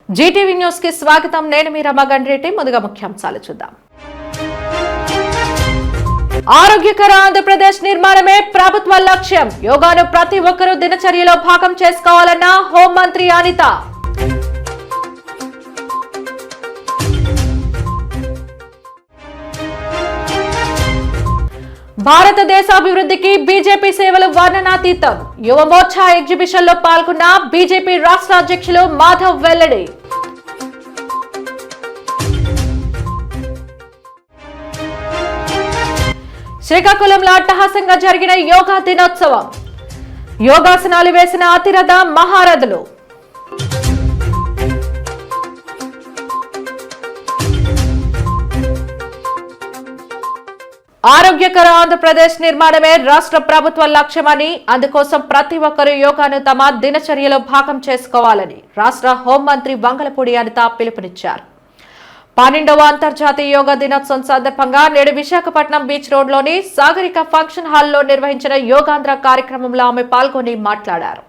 Zee TV news కి స్వాగతం. నేను మీ రమగండ్రెడ్డి. ముందుగా ముఖ్యాంశాలు చూద్దాం. ఆరోగ్యకర ఆంధ్రప్రదేశ్ నిర్మాణమే ప్రభుత్వ లక్ష్యం. యోగాను ప్రతి ఒక్కరూ దినచర్యలో భాగం చేసుకోవాలన్న హోంమంత్రి అనిత. భారతదేశాభివృద్ధికి బీజేపీ సేవలు వర్ణనాతీతం. యువ మోర్చా ఎగ్జిబిషన్ లో పాల్గొన్న బీజేపీ రాష్ట్ర అధ్యక్షులు మాధవ్ వెల్లడి. శ్రీకాకుళంలో అట్టహాసంగా జరిగిన యోగా దినోత్సవం. యోగాసనాలు వేసిన అతిరథ మహారథులు. ఆరోగ్యకర ఆంధ్రప్రదేశ్ నిర్మాణమే రాష్ట్ర ప్రభుత్వ లక్ష్యమని, అందుకోసం ప్రతి ఒక్కరూ యోగాను తమ దినచర్యలో భాగం చేసుకోవాలని రాష్ట్ర హోంమంత్రి వంగలపూడి అనిత పిలుపునిచ్చారు. 12వ అంతర్జాతీయ యోగా దినోత్సవం సందర్భంగా నేడు విశాఖపట్నం బీచ్ రోడ్లోని సాగరిక ఫంక్షన్ హాల్లో నిర్వహించిన యోగాంధ్ర కార్యక్రమంలో ఆమె పాల్గొని మాట్లాడారు.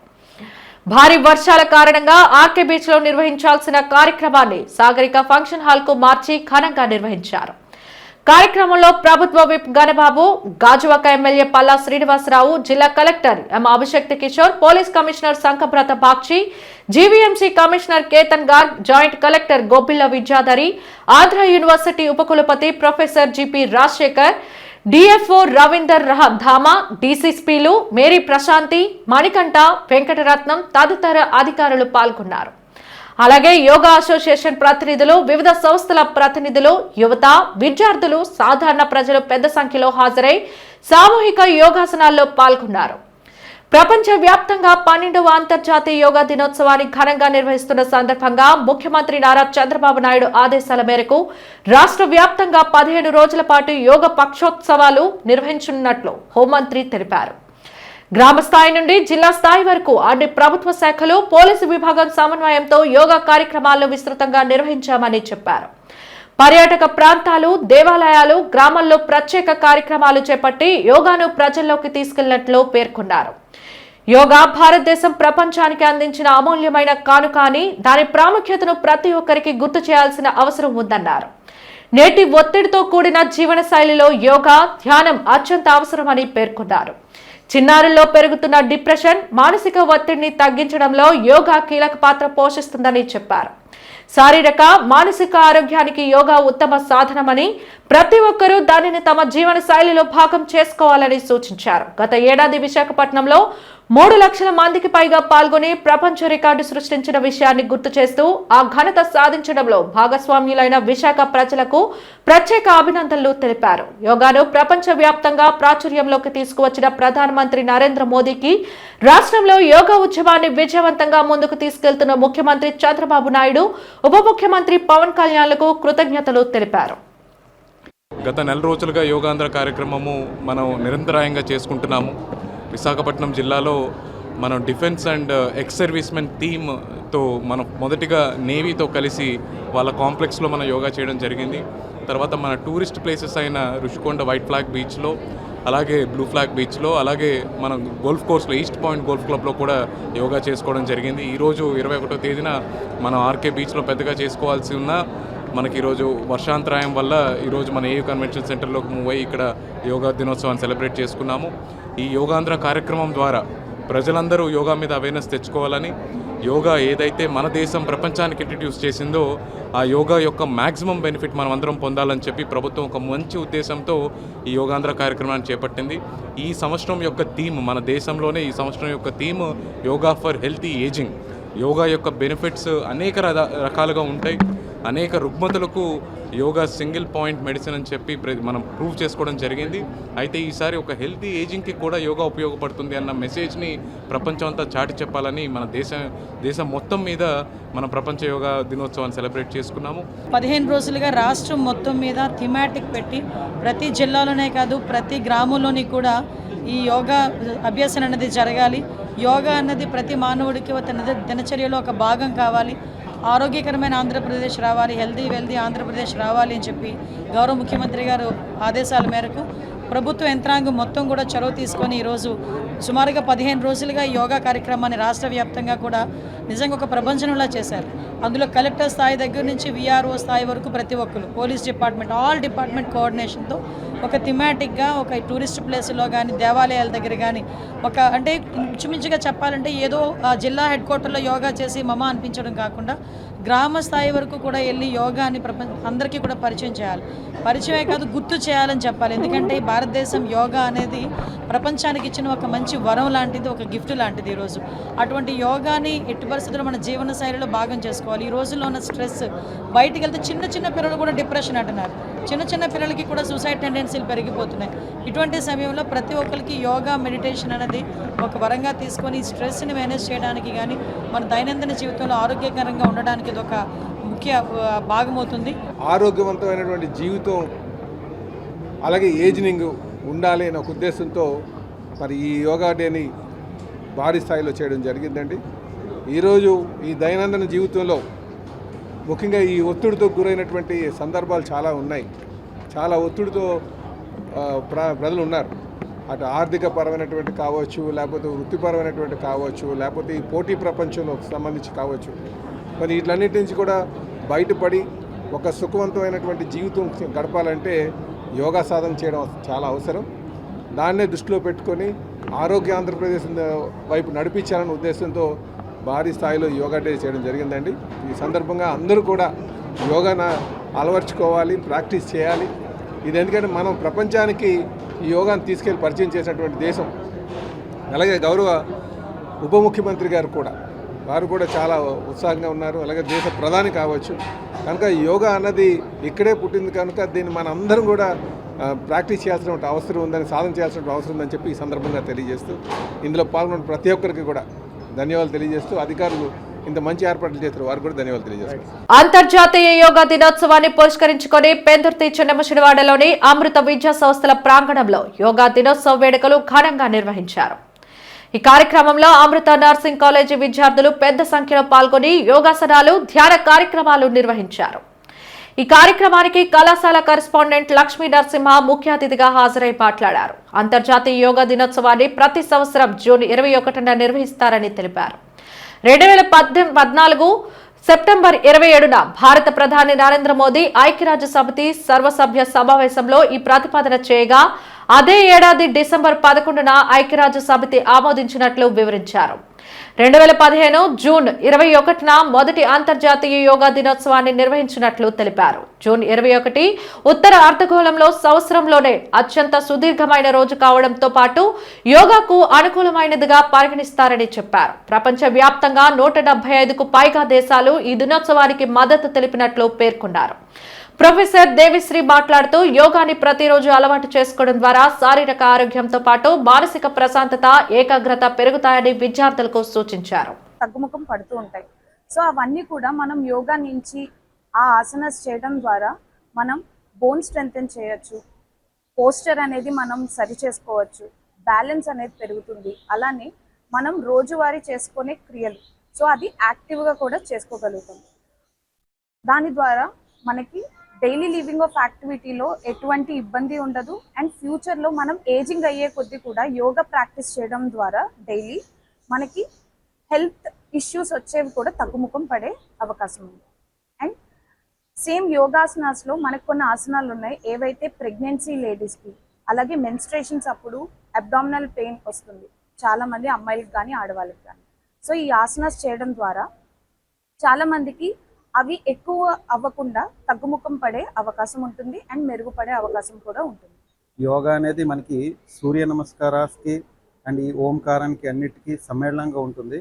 భారీ వర్షాల కారణంగా ఆర్కే బీచ్ లో నిర్వహించాల్సిన కార్యక్రమాన్ని సాగరిక ఫంక్షన్ హాల్ కు మార్చి ఘనంగా నిర్వహించారు. కార్యక్రమంలో ప్రభుత్వ విప్ గణబాబు, గాజువాక ఎమ్మెల్యే పల్లా శ్రీనివాసరావు, జిల్లా collector M Abhishikt Kishore, police commissioner Sankhabrata Bagchi, GVMC commissioner Ketan Garg, joint collector Gopilla Vidyadhari, Andhra university ఉపకులపతి professor GP Rajasekhar, DFO Ravinder Dhama, డీసీపీలు మేరీ ప్రశాంతి, మణికంఠ, వెంకటరత్నం తదితర అధికారులు పాల్గొన్నారు. అలాగే యోగా అసోసియేషన్ ప్రతినిధులు, వివిధ సంస్థల ప్రతినిధులు, యువత, విద్యార్థులు, సాధారణ ప్రజలు పెద్ద సంఖ్యలో హాజరై సామూహిక యోగాసనాల్లో పాల్గొన్నారు. ప్రపంచ వ్యాప్తంగా 12వ అంతర్జాతీయ యోగా దినోత్సవాన్ని ఘనంగా నిర్వహిస్తున్న సందర్భంగా ముఖ్యమంత్రి నారా చంద్రబాబు నాయుడు ఆదేశాల మేరకు రాష్ట్ర వ్యాప్తంగా 15 రోజుల పాటు యోగ పక్షోత్సవాలు నిర్వహించనున్నట్లు హోంమంత్రి తెలిపారు. గ్రామ స్థాయి నుండి జిల్లా స్థాయి వరకు అన్ని ప్రభుత్వ శాఖలు, పోలీసు విభాగం సమన్వయంతో యోగా కార్యక్రమాలను విస్తృతంగా నిర్వహించామని చెప్పారు. పర్యాటక ప్రాంతాలు, దేవాలయాలు, గ్రామాల్లో ప్రత్యేక కార్యక్రమాలు చేపట్టి యోగాను ప్రజల్లోకి తీసుకెళ్లినట్లు పేర్కొన్నారు. యోగా భారతదేశం ప్రపంచానికి అందించిన అమూల్యమైన కానుక అని, దాని ప్రాముఖ్యతను ప్రతి ఒక్కరికి గుర్తు చేయాల్సిన అవసరం ఉందన్నారు. నేటి ఒత్తిడితో కూడిన జీవన శైలిలో యోగా, ధ్యానం అత్యంత అవసరమని పేర్కొన్నారు. చిన్నారుల్లో పెరుగుతున్న డిప్రెషన్, మానసిక ఒత్తిడిని తగ్గించడంలో యోగా కీలక పాత్ర పోషిస్తుందని చెప్పారు. శారీరక, మానసిక ఆరోగ్యానికి యోగా ఉత్తమ సాధనమని, ప్రతి ఒక్కరూ దానిని తమ జీవన శైలిలో భాగం చేసుకోవాలని సూచించారు. గత ఏడాది విశాఖపట్నంలో 3 లక్షల మందికి పైగా పాల్గొని ప్రపంచ రికార్డు సృష్టించిన విషయాన్ని గుర్తు చేస్తూ ఆ ఘనత సాధించడంలో భాగస్వామ్యులైన విశాఖ ప్రజలకు ప్రత్యేక అభినందనలు తెలిపారు. యోగాను ప్రపంచ వ్యాప్తంగా ప్రాచుర్యంలోకి తీసుకువచ్చిన ప్రధానమంత్రి నరేంద్ర మోదీకి, రాష్ట్రంలో యోగా ఉద్యమాన్ని విజయవంతంగా ముందుకు తీసుకెళ్తున్న ముఖ్యమంత్రి చంద్రబాబు నాయుడు, ఉప ముఖ్యమంత్రి పవన్ కళ్యాణ్లకు కృతజ్ఞతలు తెలిపారు. గత నెల రోజులుగా యోగాంధ్ర కార్యక్రమము మనం నిరంతరాయంగా చేసుకుంటున్నాము. విశాఖపట్నం జిల్లాలో మనం డిఫెన్స్ అండ్ ఎక్స్ సర్వీస్మెన్ థీమ్తో మనం మొదటిగా నేవీతో కలిసి వాళ్ళ కాంప్లెక్స్లో మనం యోగా చేయడం జరిగింది. తర్వాత మన టూరిస్ట్ ప్లేసెస్ అయిన రుషికొండ వైట్ ఫ్లాగ్ బీచ్లో, అలాగే బ్లూ ఫ్లాగ్ బీచ్లో, అలాగే మన గోల్ఫ్ కోర్స్లో ఈస్ట్ పాయింట్ గోల్ఫ్ క్లబ్లో కూడా యోగా చేసుకోవడం జరిగింది. ఈరోజు 21వ తేదీన మనం ఆర్కే బీచ్లో పెద్దగా చేసుకోవాల్సి ఉన్న మనకి ఈరోజు వర్షాంతరాయం వల్ల ఈరోజు మన ఏయూ కన్వెన్షన్ సెంటర్లోకి మూవ్ అయ్యి ఇక్కడ యోగా దినోత్సవాన్ని సెలబ్రేట్ చేసుకున్నాము. ఈ యోగాంధ్ర కార్యక్రమం ద్వారా ప్రజలందరూ యోగా మీద అవేర్నెస్ తెచ్చుకోవాలని, యోగా ఏదైతే మన దేశం ప్రపంచానికి ఇంట్రడ్యూస్ చేసిందో ఆ యోగా యొక్క మ్యాక్సిమం బెనిఫిట్ మనం అందరం పొందాలని చెప్పి ప్రభుత్వం ఒక మంచి ఉద్దేశంతో ఈ యోగాంధ్ర కార్యక్రమాన్ని చేపట్టింది. ఈ సంవత్సరం యొక్క థీమ్, మన దేశంలోనే ఈ సంవత్సరం యొక్క theme yoga for healthy ageing. Yoga యొక్క బెనిఫిట్స్ అనేక రకాలుగా ఉంటాయి. అనేక రుగ్మతలకు యోగా సింగిల్ పాయింట్ మెడిసిన్ అని చెప్పి మనం ప్రూవ్ చేసుకోవడం జరిగింది. అయితే ఈసారి ఒక హెల్తీ ఏజింగ్కి కూడా యోగా ఉపయోగపడుతుంది అన్న మెసేజ్ని ప్రపంచం అంతా చాటి చెప్పాలని మన దేశం మొత్తం మీద మన ప్రపంచ యోగా దినోత్సవాన్ని సెలబ్రేట్ చేసుకున్నాము. 15 రోజులుగా రాష్ట్రం మొత్తం మీద థీమాటిక్ పెట్టి ప్రతి జిల్లాలోనే కాదు ప్రతి గ్రామంలోని కూడా ఈ యోగా అభ్యాసం అనేది జరగాలి. యోగా అన్నది ప్రతి మానవుడికి తన దినచర్యలో ఒక భాగం కావాలి. ఆరోగ్యకరమైన ఆంధ్రప్రదేశ్ రావాలి, హెల్దీ వెల్దీ ఆంధ్రప్రదేశ్ రావాలి అని చెప్పి గౌరవ ముఖ్యమంత్రి గారు ఆదేశాల మేరకు ప్రభుత్వ యంత్రాంగం మొత్తం కూడా చొరవ తీసుకొని ఈరోజు సుమారుగా 15 రోజులుగా ఈ యోగా కార్యక్రమాన్ని రాష్ట్ర వ్యాప్తంగా కూడా నిజంగా ఒక ప్రపంచంలా చేశారు. అందులో కలెక్టర్ స్థాయి దగ్గర నుంచి విఆర్ఓ స్థాయి వరకు ప్రతి ఒక్కరు, పోలీస్ డిపార్ట్మెంట్, ఆల్ డిపార్ట్మెంట్ కోఆర్డినేషన్తో ఒక థిమాటిక్గా ఒక టూరిస్ట్ ప్లేస్లో కానీ దేవాలయాల దగ్గర కానీ ఒక అంటే ఇంచుమించుగా చెప్పాలంటే ఏదో జిల్లా హెడ్ క్వార్టర్లో యోగా చేసి మమ అనిపించడం కాకుండా గ్రామ స్థాయి వరకు కూడా వెళ్ళి యోగాని అందరికీ కూడా పరిచయం చేయాలి. పరిచయమే కాదు, గుర్తు చేయాలని చెప్పాలి. ఎందుకంటే ఈ భారతదేశం యోగా అనేది ప్రపంచానికి ఇచ్చిన ఒక మంచి వరం లాంటిది, ఒక గిఫ్ట్ లాంటిది. ఈరోజు అటువంటి యోగాని ఎట్టి పరిస్థితుల్లో మన జీవన శైలిలో భాగం చేసుకోవాలి. ఈ రోజుల్లో ఉన్న స్ట్రెస్, బయటికి వెళ్తే చిన్న పిల్లలు కూడా డిప్రెషన్ అంటున్నారు. చిన్న పిల్లలకి కూడా సూసైడ్ టెండెన్సీలు పెరిగిపోతున్నాయి. ఇటువంటి సమయంలో ప్రతి ఒక్కరికి యోగా, మెడిటేషన్ అనేది ఒక వరంగా తీసుకొని ఈ స్ట్రెస్ని మేనేజ్ చేయడానికి కానీ మన దైనందిన జీవితంలో ఆరోగ్యకరంగా ఉండడానికి ఇది ఒక ముఖ్య భాగమవుతుంది. ఆరోగ్యవంతమైనటువంటి జీవితం అలాగే ఏజింగ్ ఉండాలి అనే ఒక ఉద్దేశంతో మరి ఈ యోగా డేని భారీ స్థాయిలో చేయడం జరిగిందండి. ఈరోజు ఈ దైనందిన జీవితంలో ముఖ్యంగా ఈ ఒత్తిడితో గురైనటువంటి సందర్భాలు చాలా ఉన్నాయి. చాలా ఒత్తిడితో ప్రజలు ఉన్నారు. అటు ఆర్థిక పరమైనటువంటి కావచ్చు, లేకపోతే వృత్తిపరమైనటువంటి కావచ్చు, లేకపోతే ఈ పోటీ ప్రపంచంలో సంబంధించి కావచ్చు. మరి వీటన్నిటి నుంచి కూడా బయటపడి ఒక సుఖవంతమైనటువంటి జీవితం గడపాలంటే యోగా సాధన చేయడం చాలా అవసరం. దాన్నే దృష్టిలో పెట్టుకొని ఆరోగ్య ఆంధ్రప్రదేశ్ వైపు నడిపించాలనే ఉద్దేశంతో భారీ స్థాయిలో యోగా డే చేయడం జరిగిందండి. ఈ సందర్భంగా అందరూ కూడా యోగాను అలవర్చుకోవాలి, ప్రాక్టీస్ చేయాలి. ఇది ఎందుకంటే మనం ప్రపంచానికి ఈ యోగాను తీసుకెళ్లి పరిచయం చేసినటువంటి దేశం. అలాగే గౌరవ ఉప ముఖ్యమంత్రి గారు కూడా వారు కూడా చాలా ఉత్సాహంగా ఉన్నారు. అలాగే దేశ ప్రధాని కావచ్చు. కనుక యోగా అన్నది ఇక్కడే పుట్టింది కనుక దీన్ని మన అందరం కూడా ప్రాక్టీస్ చేయాల్సిన అవసరం ఉందని, సాధన చేయాల్సిన అవసరం ఉందని చెప్పి ఈ సందర్భంగా తెలియజేస్తూ ఇందులో పాల్గొన్న ప్రతి ఒక్కరికి కూడా ధన్యవాదాలు తెలియజేస్తూ అధికారులు ఇంత మంచి ఏర్పాట్లు చేశారు వారు కూడా ధన్యవాదాలు తెలియజేస్తారు. అంతర్జాతీయ యోగా దినోత్సవాన్ని పురస్కరించుకొని పెందుర్తి చెన్నమశిడివాడలోని అమృత విద్యా సంస్థల ప్రాంగణంలో యోగా దినోత్సవ వేడుకలు ఘనంగా నిర్వహించారు. ఈ కార్యక్రమంలో అమృత నర్సింగ్ కాలేజీ విద్యార్థులు పెద్ద సంఖ్యలో పాల్గొని యోగాసనాలు, ధ్యాన కార్యక్రమాలు నిర్వహించారు. ఈ కార్యక్రమానికి కళాశాల కరెస్పాండెంట్ లక్ష్మీ నరసింహ ముఖ్య అతిథిగా హాజరై మాట్లాడారు. అంతర్జాతీయ యోగా దినోత్సవాన్ని ప్రతి సంవత్సరం జూన్ 21న నిర్వహిస్తారని తెలిపారు. 2014 సెప్టెంబర్ 27న భారత ప్రధాని నరేంద్ర మోదీ ఐక్యరాజ్య సమితి సర్వసభ్య సమావేశంలో ఈ ప్రతిపాదన చేయగా అదే ఏడాది డిసెంబర్ 11న ఐక్యరాజ్య సమితి ఆమోదించినట్లు వివరించారు. 2015 జూన్ 21న మొదటి అంతర్జాతీయ యోగా దినోత్సవాన్ని నిర్వహించినట్లు తెలిపారు. జూన్ 21 ఉత్తర అర్ధగోళంలో సంవత్సరంలోనే అత్యంత సుదీర్ఘమైన రోజు కావడంతో పాటు యోగాకు అనుకూలమైనదిగా పరిగణిస్తారని చెప్పారు. ప్రపంచ వ్యాప్తంగా 175కు పైగా దేశాలు ఈ దినోత్సవానికి మద్దతు తెలిపినట్లు పేర్కొన్నారు. ప్రొఫెసర్ దేవిశ్రీ మాట్లాడుతూ యోగాని ప్రతిరోజు అలవాటు చేసుకోవడం ద్వారా శారీరక ఆరోగ్యంతో పాటు మానసిక ప్రశాంతత, ఏకాగ్రత పెరుగుతాయని విద్యార్థులకు సూచించారు. తగ్గుముఖం పడుతూ ఉంటాయి. సో అవన్నీ కూడా మనం యోగా నుంచి ఆ ఆసనాస్ చేయడం ద్వారా మనం బోన్ స్ట్రెంగ్తెన్ చేయొచ్చు, పోస్చర్ అనేది మనం సరి చేసుకోవచ్చు, బ్యాలెన్స్ అనేది పెరుగుతుంది. అలానే మనం రోజువారీ చేసుకునే క్రియలు సో అది యాక్టివ్గా కూడా చేసుకోగలుగుతాం. దాని ద్వారా మనకి డైలీ లివింగ్ ఆఫ్ యాక్టివిటీలో ఎటువంటి ఇబ్బంది ఉండదు. అండ్ ఫ్యూచర్లో మనం ఏజింగ్ అయ్యే కొద్దీ కూడా యోగా ప్రాక్టీస్ చేయడం ద్వారా డైలీ మనకి హెల్త్ ఇష్యూస్ వచ్చేవి కూడా తగ్గుముఖం పడే అవకాశం ఉంది. అండ్ సేమ్ యోగాసనాస్లో మనకు కొన్ని ఆసనాలు ఉన్నాయి ఏవైతే ప్రెగ్నెన్సీ లేడీస్కి, అలాగే మెన్స్ట్రేషన్స్ అప్పుడు అబ్డామినల్ పెయిన్ వస్తుంది చాలామంది అమ్మాయిలకు కానీ ఆడవాళ్ళకి కానీ. సో ఈ ఆసనాస్ చేయడం ద్వారా చాలామందికి అవి ఎక్కువ అవ్వకుండా తగ్గుముఖం పడే అవకాశం ఉంటుంది అండ్ మెరుగుపడే అవకాశం కూడా ఉంటుంది. యోగా అనేది మనకి సూర్య నమస్కారానికి అండ్ ఈ ఓంకారానికి అన్నిటికీ సమ్మేళనంగా ఉంటుంది.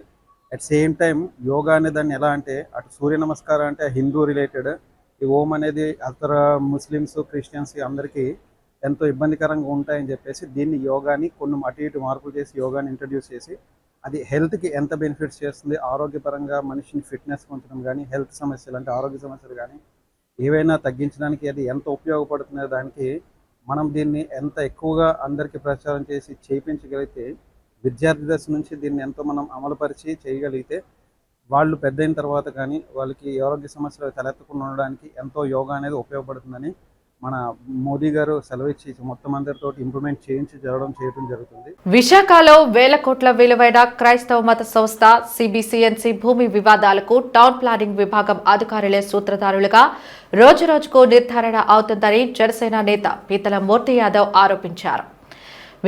అట్ సేమ్ టైం యోగా అనే దాన్ని ఎలా అంటే అటు సూర్య నమస్కారం అంటే హిందూ రిలేటెడ్, ఈ ఓం అనేది ఇతర ముస్లిమ్స్, క్రిస్టియన్స్ అందరికీ ఎంతో ఇబ్బందికరంగా ఉంటాయని చెప్పేసి దీన్ని యోగాని కొన్ని అటు ఇటు మార్పులు చేసి యోగాని ఇంట్రడ్యూస్ చేసి అది హెల్త్కి ఎంత బెనిఫిట్స్ చేస్తుంది, ఆరోగ్యపరంగా మనిషిని ఫిట్నెస్ ఉంచడం కానీ, హెల్త్ సమస్యలు అంటే ఆరోగ్య సమస్యలు కానీ ఏవైనా తగ్గించడానికి అది ఎంత ఉపయోగపడుతుందో దానికి మనం దీన్ని ఎంత ఎక్కువగా అందరికీ ప్రచారం చేసి చేయించగలిగితే, విద్యార్థి దశ నుంచి దీన్ని ఎంతో మనం అమలుపరిచి చేయగలిగితే వాళ్ళు పెద్ద అయిన తర్వాత కానీ వాళ్ళకి ఆరోగ్య సమస్యలు తలెత్తకుండా ఉండడానికి ఎంతో యోగా అనేది ఉపయోగపడుతుందని మన మోదీ గారు సెలవిచ్చి మొత్తం అందరితో ఇంప్లిమెంట్ చేయడం జరుగుతుంది. విశాఖలో వేల కోట్ల విలువైన క్రైస్తవ మత సంస్థ సిబిసిఎన్సి భూమి వివాదాలకు టౌన్ ప్లానింగ్ విభాగం అధికారులే సూత్రధారులుగా రోజురోజుకు నిర్ధారణ అవుతుందని జనసేన నేత పీతల మూర్తి యాదవ్ ఆరోపించారు.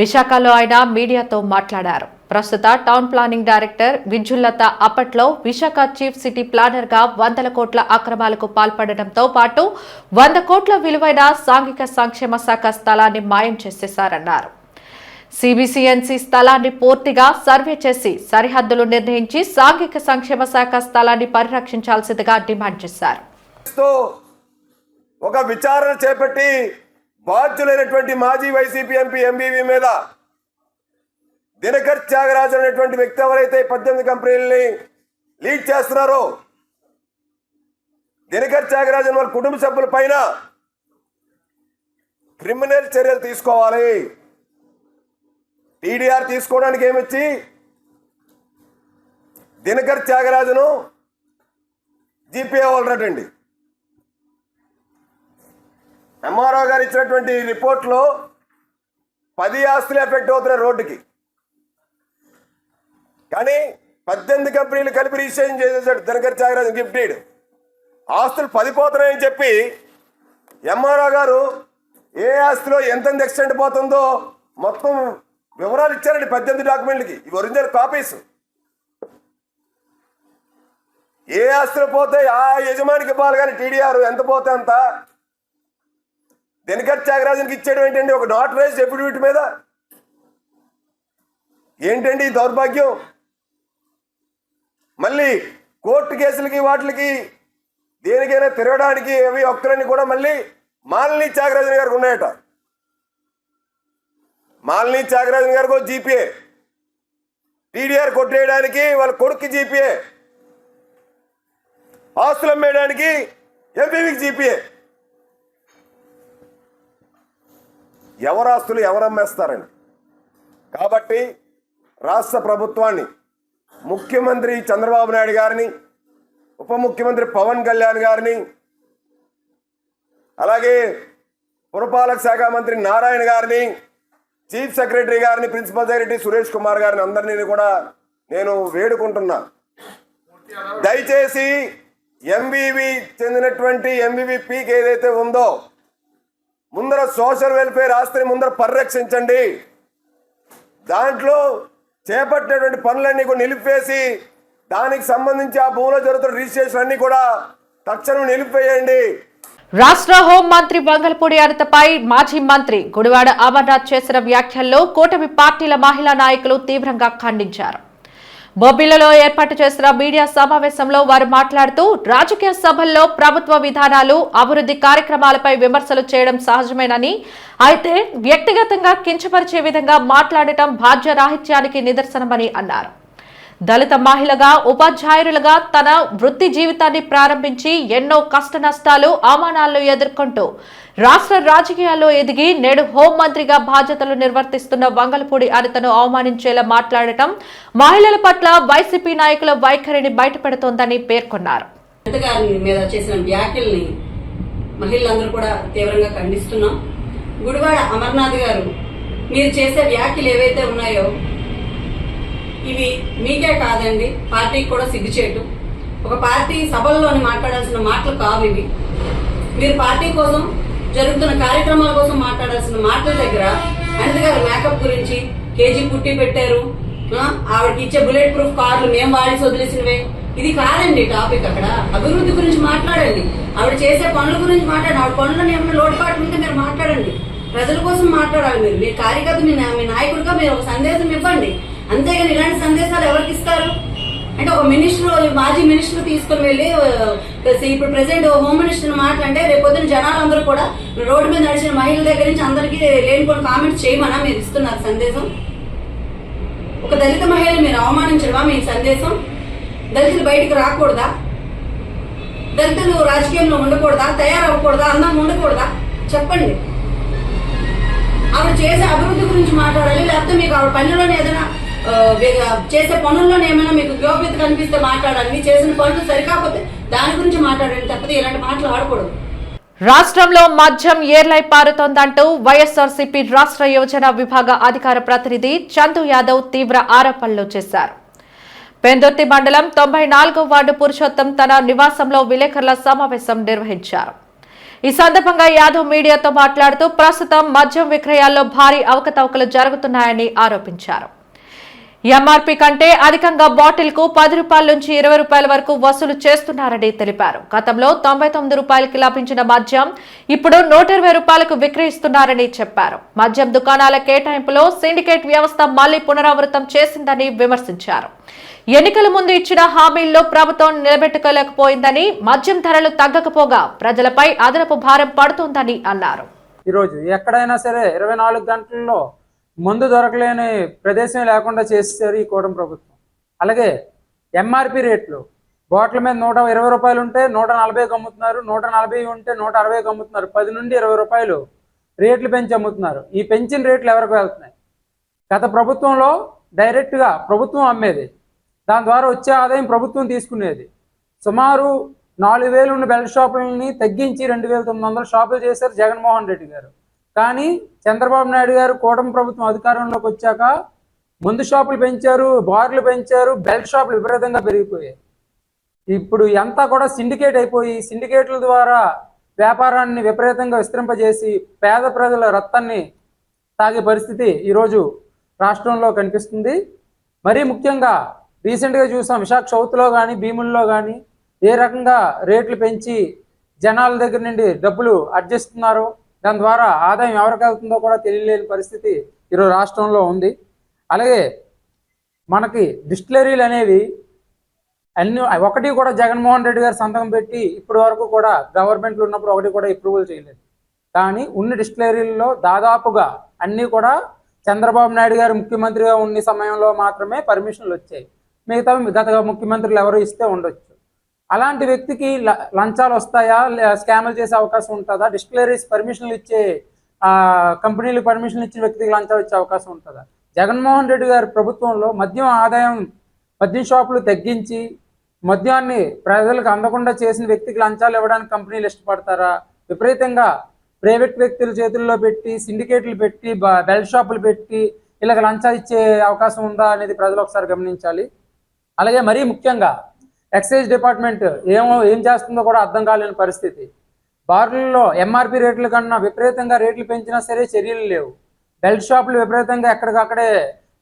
విశాఖలో ఆయన మీడియాతో మాట్లాడారు. ప్రస్తుత టౌన్ ప్లానింగ్ డైరెక్టర్ విజుల్లత అప్పట్లో విశాఖ చీఫ్ సిటీ ప్లానర్ గా 100 కోట్ల అక్రమాలకు పాల్పడడంతో పాటు 100 కోట్ల విలువైన సాంఘిక సంక్షేమ శాఖ స్థలాన్ని మాయం చేసేశారన్నారు. సిబిసిఎన్సి స్థలాన్ని పూర్తిగా సర్వే చేసి సరిహద్దులు నిర్ణయించి సాంఘిక సంక్షేమ శాఖ స్థలాన్ని పరిరక్షించాల్సిందిగా డిమాండ్ చేశారు. ఒక విచారణ చేపట్టి బాధ్యులైనటువంటి మాజీ వైసీపీ ఎంపీ ఎంబీవీ మీద దినకర్ త్యాగరాజు అనేటువంటి వ్యక్తి ఎవరైతే 18 కంపెనీలని లీడ్ చేస్తున్నారో దినకర్ త్యాగరాజు వాళ్ళ కుటుంబ సభ్యుల పైన క్రిమినల్ చర్యలు తీసుకోవాలి. టీడీఆర్ తీసుకోవడానికి ఏమిచ్చి దినకర్ త్యాగరాజును జీపీఏ వాళ్ళటండి. ఎంఆర్ఓ గారు ఇచ్చినటువంటి రిపోర్ట్లో 10 ఆస్తులు ఎఫెక్ట్ అవుతున్నాయి రోడ్డుకి, కానీ 18 కంపెనీలు కలిపి రిజిస్ట్రేషన్ చేసేసాడు దినకర్ త్యాగరాజు గిఫ్టెడ్. ఆస్తులు 10 పోతున్నాయని చెప్పి ఎంఆర్ఓ గారు ఏ ఆస్తిలో ఎంతెంత ఎక్స్టెంట్ పోతుందో మొత్తం వివరాలు ఇచ్చారండి 18 డాక్యుమెంట్లకి. ఇవి ఒరిజినల్ కాపీస్. ఏ ఆస్తులు పోతే ఆ యజమానికి ఇవ్వాలి, కానీ టీడీఆర్ ఎంత పోతే అంత దినకర్ త్యాగరాజునికి ఇచ్చేయడం ఏంటండి? ఒక నాటరైజ్డ్ ఎఫిడవిట్ మీద ఏంటండి ఈ దౌర్భాగ్యం? మళ్ళీ కోర్టు కేసులకి వాటికి దేనికైనా తిరగడానికి అవి ఒక్కరని కూడా మళ్ళీ మాలిని త్యాగరాజన్ గారికి ఉన్నాయట. మాలిని త్యాగరాజన్ గారికి జీపీఏ, టీడీఆర్ కొట్టేయడానికి వాళ్ళ కొడుక్కి జీపీఏ, ఆస్తులు అమ్మేయడానికి ఎంపీవీకి జీపీఏ. ఎవరు ఆస్తులు ఎవరు అమ్మేస్తారండి? కాబట్టి రాష్ట్ర ప్రభుత్వాన్ని, ముఖ్యమంత్రి చంద్రబాబు నాయుడు గారిని, ఉప ముఖ్యమంత్రి పవన్ కళ్యాణ్ గారిని, అలాగే పురపాలక శాఖ మంత్రి నారాయణ గారిని, చీఫ్ సెక్రటరీ గారిని, ప్రిన్సిపల్ సెక్రటరీ సురేష్ కుమార్ గారిని అందరినీ కూడా నేను వేడుకుంటున్నా. దయచేసి ఎంబీవీ చెందినటువంటి ఎంబీవీ పీక్ ఏదైతే ఉందో ముందర సోషల్ వెల్ఫేర్ ఆస్తిని ముందర పరిరక్షించండి. దాంట్లో చేపట్టినటువంటి పనులన్నీ కూడా నిలిపివేసి దానికి సంబంధించి ఆ భూమిలో జరుగుతున్న రిజిస్ట్రేషన్ అన్ని కూడా తక్షణం నిలిపివేయండి. రాష్ట్ర హోంమంత్రి వంగలపూడి అనితపై మాజీ మంత్రి గుడివాడ అమర్నాథ్ చేసిన వ్యాఖ్యల్లో కూటమి పార్టీల మహిళా నాయకులు తీవ్రంగా ఖండించారు. బొబ్బిలిలో ఏర్పాటు చేసిన మీడియా సమావేశంలో వారు మాట్లాడుతూ రాజకీయ సభల్లో ప్రభుత్వ విధానాలు, అభివృద్ధి కార్యక్రమాలపై విమర్శలు చేయడం సహజమేనని, అయితే వ్యక్తిగతంగా కించపరిచే విధంగా మాట్లాడటం బాధ్యరాహిత్యానికి నిదర్శనమని అన్నారు. దళిత మహిళగా, ఉపాధ్యాయులుగా తన వృత్తి జీవితాన్ని ప్రారంభించి ఎన్నో కష్ట నష్టాలు, అవమానాలను ఎదుర్కొంటూ రాష్ట్ర రాజకీయాల్లో ఎదిగి నేడు హోంమంత్రిగా బాధ్యతలు నిర్వర్తిస్తున్న వంగలపూడి అనితను అవమానించేలా మాట్లాడటం మహిళల పట్ల వైసీపీ నాయకుల వైఖరిని బయటపెడుతోందని పేర్కొన్నారు. మీద చేసిన వ్యాఖ్యల్ని మహిళలందరూ కూడా తీవ్రంగా ఖండిస్తున్నాం. గుడివాడ అమర్నాథ్ గారు, మీరు చేసే వ్యాఖ్యలు ఏవైతే ఉన్నాయో ఇవి మీకే కాదండి, పార్టీకి కూడా సిగ్గుచేటు. ఒక పార్టీ సభల్లోని మాట్లాడాల్సిన మాటలు కావు ఇవి. మీరు పార్టీ కోసం జరుగుతున్న కార్యక్రమాల కోసం మాట్లాడాల్సిన మాటల దగ్గర అనిత గారు మేకప్ గురించి కేజీ పుట్టి పెట్టారు, ఆవిడకి ఇచ్చే బుల్లెట్ ప్రూఫ్ కార్లు మేము వాడి వదిలేసినవే, ఇది కాదండి టాపిక్. అక్కడ అభివృద్ధి గురించి మాట్లాడండి, ఆవిడ చేసే పనుల గురించి మాట్లాడండి. ఆవిడ పనులను ఏమైనా లోటుపాట్లు ఉంటే మీరు మాట్లాడండి. ప్రజల కోసం మాట్లాడాలి. మీరు మీ కార్యకర్త, మీ నాయకుడిగా మీరు ఒక సందేశం ఇవ్వండి. అంతేగాని ఇలాంటి సందేశాలు ఎవరికి ఇస్తారు అంటే ఒక మినిస్టర్, మాజీ మినిస్టర్ తీసుకుని వెళ్ళి ఇప్పుడు ప్రెసిడెంట్ హోమ్ మినిస్టర్ మాట్లాడంటే రేపొద్దున జనాలందరూ కూడా రోడ్డు మీద నడిచిన మహిళల దగ్గర నుంచి అందరికీ లేనిపోయిన కామెంట్స్ చేయమన్నా మీరు ఇస్తున్నారు సందేశం? ఒక దళిత మహిళని మీరు అవమానించడమా మీ సందేశం? దళితులు బయటికి రాకూడదా? దళితులు రాజకీయంలో ఉండకూడదా? తయారవ్వకూడదా? అందంగా ఉండకూడదా? చెప్పండి. ఆవిడ చేసే అభివృద్ధి గురించి మాట్లాడాలి, లేకపోతే మీకు ఆవిడ పనుల్లోనే ఏదైనా చేసే పనుల్లోనే ఏమైనా మీకు గోప్యత కనిపిస్తే మాట్లాడాలి. మీ చేసిన పనులు సరికాకపోతే దాని గురించి మాట్లాడండి, తప్పితే ఇలాంటి మాటలు ఆడకూడదు. రాష్ట్రంలో మద్యం ఏర్లై పారుతోందంటూ వైఎస్ఆర్సీపీ రాష్ట్ర యువజన విభాగ అధికార ప్రతినిధి చందు యాదవ్ తీవ్ర ఆరోపణలు చేశారు. పెందుర్తి మండలం 94వ వార్డు పురుషోత్తం తన నివాసంలో విలేకరుల సమావేశం నిర్వహించారు. ఈ సందర్భంగా యాదవ్ మీడియాతో మాట్లాడుతూ ప్రస్తుతం మద్యం విక్రయాల్లో భారీ అవకతవకలు జరుగుతున్నాయని ఆరోపించారు. ఎంఆర్పీ కంటే అధికంగా బాటిల్ కు 10 రూపాయల నుంచి 20 రూపాయల వరకు వసూలు చేస్తున్నారని తెలిపారు. గతంలో 99 రూపాయలకి లభించిన మద్యం ఇప్పుడు 120 రూపాయలకు విక్రయిస్తున్నారని చెప్పారు. మద్యం దుకాణాల కేటాయింపులో సిండికేట్ వ్యవస్థ మళ్లీ పునరావృతం చేసిందని విమర్శించారు. ఎన్నికల ముందు ఇచ్చిన హామీల్లో ప్రభుత్వం నిలబెట్టుకోలేకపోయిందని, మద్యం ధరలు తగ్గకపోగా ప్రజలపై అదనపు భారం పడుతోందని అన్నారు. ఈరోజు ఎక్కడైనా సరే 24 గంటల్లో మందు దొరకలేని ప్రదేశం లేకుండా చేసేసారు ఈ కూటమి ప్రభుత్వం. అలాగే ఎంఆర్పి రేట్లు బాటిల్ మీద 120 రూపాయలు ఉంటే 140 అమ్ముతున్నారు, 140 ఉంటే 160 అమ్ముతున్నారు. 10 నుండి 20 రూపాయలు రేట్లు పెంచి అమ్ముతున్నారు. ఈ పెంచిన రేట్లు ఎవరికి వెళ్తున్నాయి? గత ప్రభుత్వంలో డైరెక్ట్గా ప్రభుత్వం అమ్మేది, దాని ద్వారా వచ్చే ఆదాయం ప్రభుత్వం తీసుకునేది. సుమారు 4,000 ఉన్న బెల్ట్ షాపులని తగ్గించి 2,900 షాపులు చేశారు జగన్మోహన్ రెడ్డి గారు. కానీ చంద్రబాబు నాయుడు గారు కూటమి ప్రభుత్వం అధికారంలోకి వచ్చాక మందు షాపులు పెంచారు, బార్లు పెంచారు, బెల్ట్ షాపులు విపరీతంగా పెరిగిపోయాయి. ఇప్పుడు అంతా కూడా సిండికేట్ అయిపోయి సిండికేట్ల ద్వారా వ్యాపారాన్ని విపరీతంగా విస్తరింపజేసి పేద ప్రజల రక్తాన్ని తాగే పరిస్థితి ఈరోజు రాష్ట్రంలో కనిపిస్తుంది. మరీ ముఖ్యంగా రీసెంట్గా చూసాం విశాఖ సౌత్లో కానీ భీముల్లో కానీ ఏ రకంగా రేట్లు పెంచి జనాల దగ్గర నుండి డబ్బులు అర్జిస్తున్నారో, దాని ద్వారా ఆదాయం ఎవరికి వెళ్తుందో కూడా తెలియలేని పరిస్థితి ఈరోజు రాష్ట్రంలో ఉంది. అలాగే మనకి డిస్టిలరీలు అనేవి ఒకటి కూడా జగన్మోహన్ రెడ్డి గారు సంతకం పెట్టి ఇప్పటి వరకు కూడా గవర్నమెంట్లో ఉన్నప్పుడు ఒకటి కూడా అప్రూవల్ చేయలేదు. కానీ ఉన్న డిస్టిలరీల్లో దాదాపుగా అన్నీ కూడా చంద్రబాబు నాయుడు గారు ముఖ్యమంత్రిగా ఉన్న సమయంలో మాత్రమే పర్మిషన్లు వచ్చాయి. మిగతా గత ముఖ్యమంత్రులు ఎవరు ఇస్తే ఉండొచ్చు. అలాంటి వ్యక్తికి లంచాలు వస్తాయా, స్కామ్లు చేసే అవకాశం ఉంటుందా? డిస్టిలరీస్ పర్మిషన్లు ఇచ్చే కంపెనీలకు పర్మిషన్లు ఇచ్చిన వ్యక్తికి లంచాలు వచ్చే అవకాశం ఉంటుందా? జగన్మోహన్ రెడ్డి గారి ప్రభుత్వంలో మద్యం షాపులు తగ్గించి మద్యాన్ని ప్రజలకు అందకుండా చేసిన వ్యక్తికి లంచాలు ఇవ్వడానికి కంపెనీలు ఇష్టపడతారా? విపరీతంగా ప్రైవేట్ వ్యక్తుల చేతుల్లో పెట్టి సిండికేట్లు పెట్టి బెల్ట్ షాపులు పెట్టి ఇలాగ లంచాలు ఇచ్చే అవకాశం ఉందా అనేది ప్రజలు ఒకసారి గమనించాలి. అలాగే మరీ ముఖ్యంగా ఎక్సైజ్ డిపార్ట్మెంట్ ఏం చేస్తుందో కూడా అర్థం కాలేని పరిస్థితి. బార్లలో ఎంఆర్పి రేట్ల కన్నా విపరీతంగా రేట్లు పెంచినా సరే చర్యలు లేవు. బెల్ట్ షాపులు విపరీతంగా ఎక్కడికక్కడే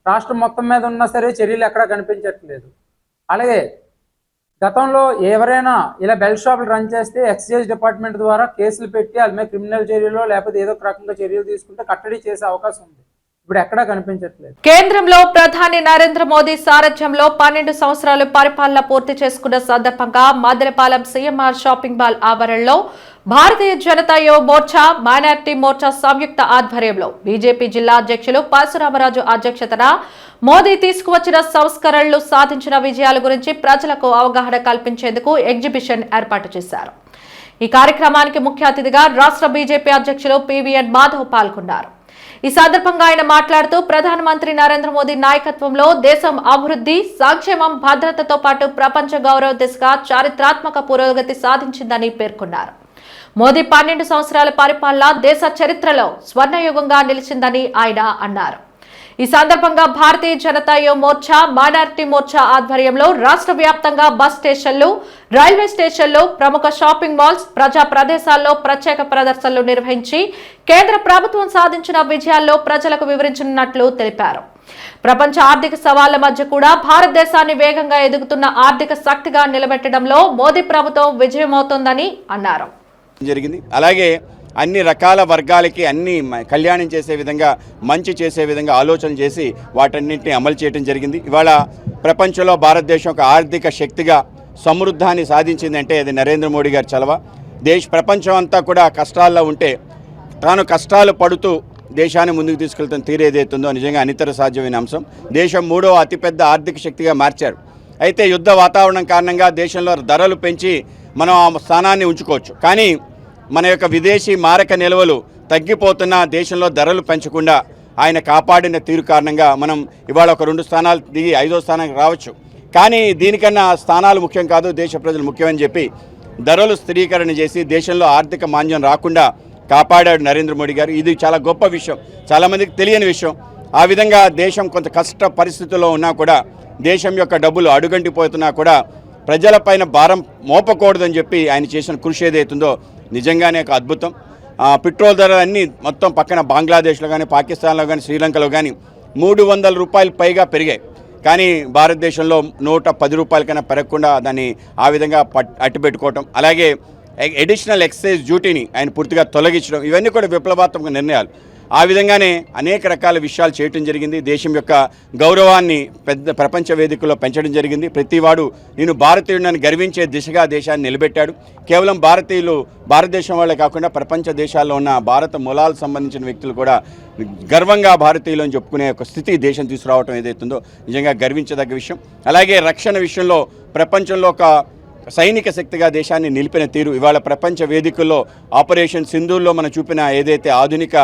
రాష్ట్రం మొత్తం మీద ఉన్నా సరే చర్యలు ఎక్కడా కనిపించట్లేదు. అలాగే గతంలో ఎవరైనా ఇలా బెల్ట్ షాపులు రన్ చేస్తే ఎక్సైజ్ డిపార్ట్మెంట్ ద్వారా కేసులు పెట్టి వాళ్ళ మీద క్రిమినల్ చర్యలు లేకపోతే ఏదో ఒక రకంగా చర్యలు తీసుకుంటే కట్టడి చేసే అవకాశం ఉంది. ఇప్పుడు ఎక్కడా కనిపించట్లేదు. కేంద్రంలో ప్రధాని నరేంద్ర మోదీ సారథ్యంలో 12 సంవత్సరాలు పరిపాలన పూర్తి చేసుకున్న సందర్భంగా మద్దెలపాలెం సీఎంఆర్ షాపింగ్ మాల్ ఆవరణలో భారతీయ జనతా యువ మోర్చా, మైనార్టీ మోర్చా సంయుక్త ఆధ్వర్యంలో బీజేపీ జిల్లా అధ్యక్షులు పరశురామరాజు అధ్యక్షతన మోదీ తీసుకువచ్చిన సంస్కరణలు సాధించిన విజయాల గురించి ప్రజలకు అవగాహన కల్పించేందుకు ఎగ్జిబిషన్ ఏర్పాటు చేశారు. ఈ కార్యక్రమానికి ముఖ్య అతిథిగా రాష్ట్ర బీజేపీ అధ్యక్షులు పివిఎన్ మాధవ్ పాల్గొన్నారు. ఈ సందర్భంగా ఆయన మాట్లాడుతూ ప్రధానమంత్రి నరేంద్ర మోదీ నాయకత్వంలో దేశం అభివృద్ధి, సంక్షేమం, భద్రతతో పాటు ప్రపంచ గౌరవ దిశగా చారిత్రాత్మక పురోగతి సాధించిందని పేర్కొన్నారు. మోదీ 12 సంవత్సరాల పరిపాలన దేశ చరిత్రలో స్వర్ణయుగంగా నిలిచిందని ఆయన అన్నారు. ఈ సందర్భంగా భారతీయ జనతా యువ మోర్చా, మైనారిటీ మోర్చా ఆధ్వర్యంలో రాష్ట్ర వ్యాప్తంగా బస్ స్టేషన్లు, రైల్వే స్టేషన్లు, ప్రముఖ షాపింగ్ మాల్స్, ప్రజా ప్రదేశాల్లో ప్రత్యేక ప్రదర్శనలు నిర్వహించి కేంద్ర ప్రభుత్వం సాధించిన విజయాల్లో ప్రజలకు వివరించనున్నట్లు తెలిపారు. ప్రపంచ ఆర్థిక సవాళ్ల మధ్య కూడా భారతదేశాన్ని వేగంగా ఎదుగుతున్న ఆర్థిక శక్తిగా నిలబెట్టడంలో మోదీ ప్రభుత్వం విజయమవుతోందని అన్నారు. జరిగింది. అలాగే అన్ని రకాల వర్గాలకి అన్ని కళ్యాణం చేసే విధంగా, మంచి చేసే విధంగా ఆలోచన చేసి వాటన్నింటినీ అమలు చేయడం జరిగింది. ఇవాళ ప్రపంచంలో భారతదేశం ఒక ఆర్థిక శక్తిగా సమృద్ధాన్ని సాధించిందంటే అది నరేంద్ర మోడీ గారి చలవ. ప్రపంచం అంతా కూడా కష్టాల్లో ఉంటే తాను కష్టాలు పడుతూ దేశాన్ని ముందుకు తీసుకెళ్తున్న తీరు ఏదైతుందో నిజంగా అనితర సాధ్యమైన అంశం. దేశం 3వ అతిపెద్ద ఆర్థిక శక్తిగా మార్చారు. అయితే యుద్ధ వాతావరణం కారణంగా దేశంలో ధరలు పెంచి మనం ఆ స్థానాన్ని ఉంచుకోవచ్చు. కానీ మన యొక్క విదేశీ మారక నిల్వలు తగ్గిపోతున్న దేశంలో ధరలు పెంచకుండా ఆయన కాపాడిన తీరు కారణంగా మనం ఇవాళ ఒక 2 స్థానాలు దిగి 5వ స్థానానికి రావచ్చు. కానీ దీనికన్నా స్థానాలు ముఖ్యం కాదు, దేశ ప్రజలు ముఖ్యమని చెప్పి ధరలు స్థిరీకరణ చేసి దేశంలో ఆర్థిక మాంద్యం రాకుండా కాపాడాడు నరేంద్ర మోడీ గారు. ఇది చాలా గొప్ప విషయం, చాలామందికి తెలియని విషయం. ఆ విధంగా దేశం కొంత కష్ట పరిస్థితుల్లో ఉన్నా కూడా, దేశం యొక్క డబ్బులు అడుగంటిపోతున్నా కూడా ప్రజలపైన భారం మోపకూడదని చెప్పి ఆయన చేసిన కృషి ఏదైతుందో నిజంగానే ఒక అద్భుతం. పెట్రోల్ ధరలు అన్నీ మొత్తం పక్కన బంగ్లాదేశ్లో కానీ, పాకిస్తాన్లో కానీ, శ్రీలంకలో కానీ 300 రూపాయలు పైగా పెరిగాయి. కానీ భారతదేశంలో 110 రూపాయల కన్నా పెరగకుండా దాన్ని ఆ విధంగా అట్టిపెట్టుకోవటం, అలాగే అడిషనల్ ఎక్సైజ్ డ్యూటీని ఆయన పూర్తిగా తొలగించడం, ఇవన్నీ కూడా విప్లవాత్మక నిర్ణయాలు. ఆ విధంగానే అనేక రకాల విషయాలు చేయటం జరిగింది. దేశం యొక్క గౌరవాన్ని ప్రపంచ వేదికల్లో పెంచడం జరిగింది. ప్రతివాడు నేను భారతీయుడిని గర్వించే దిశగా దేశాన్ని నిలబెట్టాడు. కేవలం భారతదేశం వాళ్ళే కాకుండా ప్రపంచ దేశాల్లో ఉన్న భారత మూలాలకు సంబంధించిన వ్యక్తులు కూడా గర్వంగా భారతీయులు అని చెప్పుకునే ఒక స్థితి దేశం తీసుకురావడం ఏదైతుందో నిజంగా గర్వించదగ్గ విషయం. అలాగే రక్షణ విషయంలో ప్రపంచంలో ఒక సైనిక శక్తిగా దేశాన్ని నిలిపిన తీరు ఇవాళ ప్రపంచ వేదికల్లో ఆపరేషన్ సింధూర్లో మనం చూపిన ఏదైతే ఆధునిక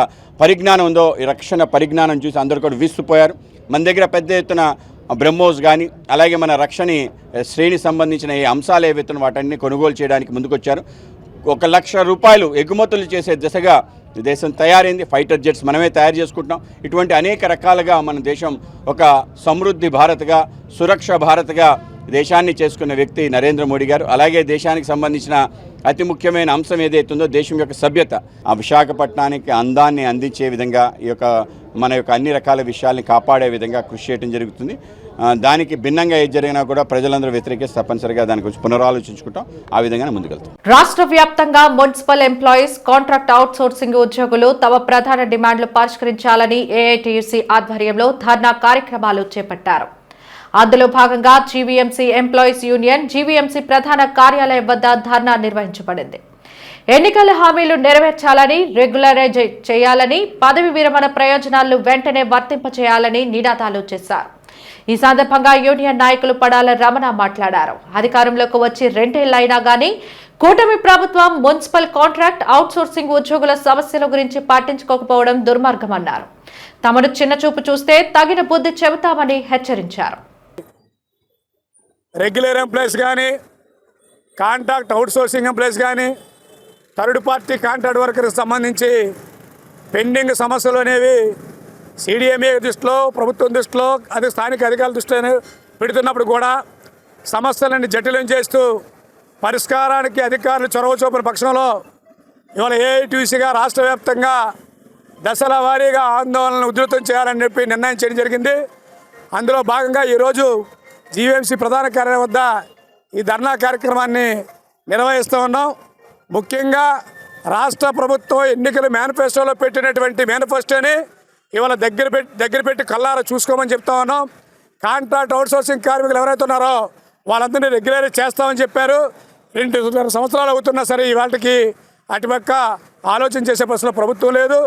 పరిజ్ఞానం ఉందో, ఈ రక్షణ పరిజ్ఞానం చూసి అందరూ కూడా విస్తుపోయారు. మన దగ్గర పెద్ద ఎత్తున బ్రహ్మోస్ కానీ, అలాగే మన రక్షణ శ్రేణి సంబంధించిన ఈ అంశాలు ఏవైతున్న వాటన్ని కొనుగోలు చేయడానికి ముందుకొచ్చారు. 1,00,000 రూపాయలు ఎగుమతులు చేసే దిశగా దేశం తయారైంది. ఫైటర్ జెట్స్ మనమే తయారు చేసుకుంటున్నాం. ఇటువంటి అనేక రకాలుగా మన దేశం ఒక సమృద్ధి భారత్గా, సురక్ష భారత్గా దేశాన్ని చేసుకున్న వ్యక్తి నరేంద్ర మోడీ గారు. అలాగే దేశానికి సంబంధించిన అతి ముఖ్యమైన అంశం ఏదైతుందో దేశం యొక్క సభ్యత. ఆ విశాఖపట్నానికి అందాన్ని అందించే విధంగా ఈ యొక్క మన యొక్క అన్ని రకాల విషయాల్ని కాపాడే విధంగా కృషి చేయడం జరుగుతుంది. దానికి భిన్నంగా ఏది జరిగినా కూడా ప్రజలందరూ వ్యతిరేకిస్తే తప్పనిసరిగా దాని గురించి పునరాలోచించుకుంటాం. ఆ విధంగానే ముందుకెళ్తాం. రాష్ట్ర వ్యాప్తంగా municipal employees, contract out sourcing ఉద్యోగులు తమ ప్రధాన డిమాండ్లు పరిష్కరించాలని ఏఐటీయూసీ ఆధ్వర్యంలో ధర్నా కార్యక్రమాలు చేపట్టారు. అందులో భాగంగా జీవీఎంసీ ఎంప్లాయీస్ యూనియన్ జీవీఎంసీ ప్రధాన కార్యాలయం వద్ద ధర్నా నిర్వహించబడింది. ఎన్నికల హామీలు నెరవేర్చాలని, రెగ్యులరైజ్ చేయాలని, పదవి విరమణ ప్రయోజనాలను వెంటనే వర్తింపచేయాలని నినాదాలు చేశారు. ఈ సందర్భంగా యూనియన్ నాయకులు పడాల రమణ మాట్లాడారు. అధికారంలోకి వచ్చి 2 ఏళ్లైనా గానీ కూటమి ప్రభుత్వం మున్సిపల్ కాంట్రాక్ట్ అవుట్సోర్సింగ్ ఉద్యోగుల సమస్యల గురించి పట్టించుకోకపోవడం దుర్మార్గమన్నారు. తమను చిన్నచూపు చూస్తే తగిన బుద్ధి చెబుతామని హెచ్చరించారు. రెగ్యులర్ ఎంప్లాయీస్ కానీ, కాంట్రాక్ట్ అవుట్సోర్సింగ్ ఎంప్లాయీస్ కానీ, థర్డ్ పార్టీ కాంట్రాక్ట్ వర్కర్కి సంబంధించి పెండింగ్ సమస్యలు అనేవి సిడిఎంఏ దృష్టిలో, ప్రభుత్వం దృష్టిలో, అది స్థానిక అధికారుల దృష్టిలో పెడుతున్నప్పుడు కూడా సమస్యలన్నీ జటిలం చేస్తూ పరిష్కారానికి అధికారులు చొరవ చూపిన పక్షంలో ఇవాళ ఏఐటీయూసీగా రాష్ట్ర వ్యాప్తంగా దశల వారీగా ఆందోళనలు ఉధృతం చేయాలని చెప్పి నిర్ణయం చేయడం జరిగింది. అందులో భాగంగా ఈరోజు జీవీఎంసీ ప్రధాన కార్యాలయం వద్ద ఈ ధర్నా కార్యక్రమాన్ని నిర్వహిస్తూ ఉన్నాం. ముఖ్యంగా రాష్ట్ర ప్రభుత్వం ఎన్నికల మేనిఫెస్టోలో పెట్టినటువంటి మేనిఫెస్టోని ఇవాళ దగ్గర పెట్టి కల్లారా చూసుకోమని చెప్తా ఉన్నాం. కాంట్రాక్ట్ అవుట్సోర్సింగ్ కార్మికులు ఎవరైతే ఉన్నారో వాళ్ళందరినీ రెగ్యులరైజ్ చేస్తామని చెప్పారు. 2 సంవత్సరాలు అవుతున్నా సరే ఇవాళకి అటుపక్క ఆలోచన చేసే పరిస్థితిలో ప్రభుత్వం లేదు.